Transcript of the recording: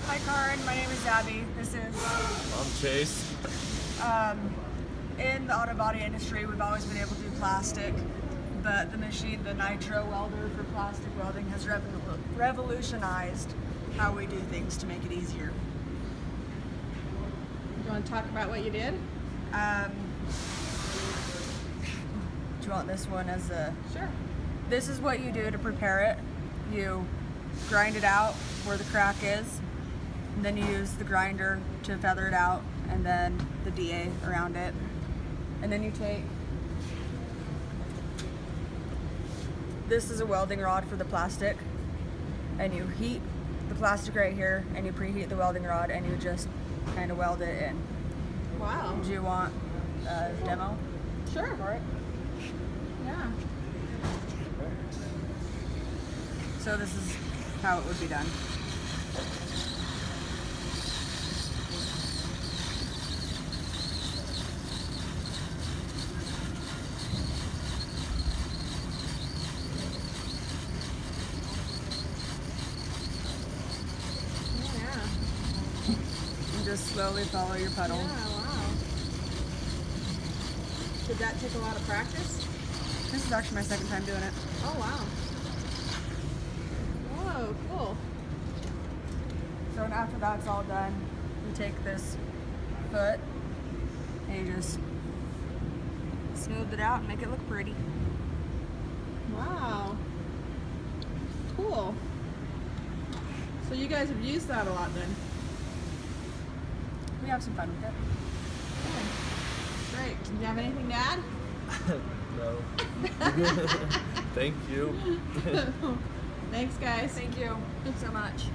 Hi, Karin. My name is Abby. This is. I'm Chase. In the auto body industry, we've always been able to do plastic, but the machine, the Nitro welder for plastic welding, has revolutionized how we do things to make it easier. Do you want to talk about what you did? Do you want this one as a... Sure. This is what you do to prepare it. You grind it out where the crack is, and then you use the grinder to feather it out, and then the DA around it. And then you take, this is a welding rod for the plastic, and you heat the plastic right here, and you preheat the welding rod, and you just kind of weld it in. Wow. Do you want a demo? Sure. For it? Yeah. So this is how it would be done. Yeah. And just slowly follow your puddle. Yeah, wow. Did that take a lot of practice? This is actually my second time doing it. Oh, wow. Whoa, cool. So and after that's all done, you take this foot and you just smooth it out and make it look pretty. Wow. Cool. So you guys have used that a lot then? We have some fun with it. Okay. Great. Do you have anything to add? No. Thank you. Thanks, guys. Thank you so much.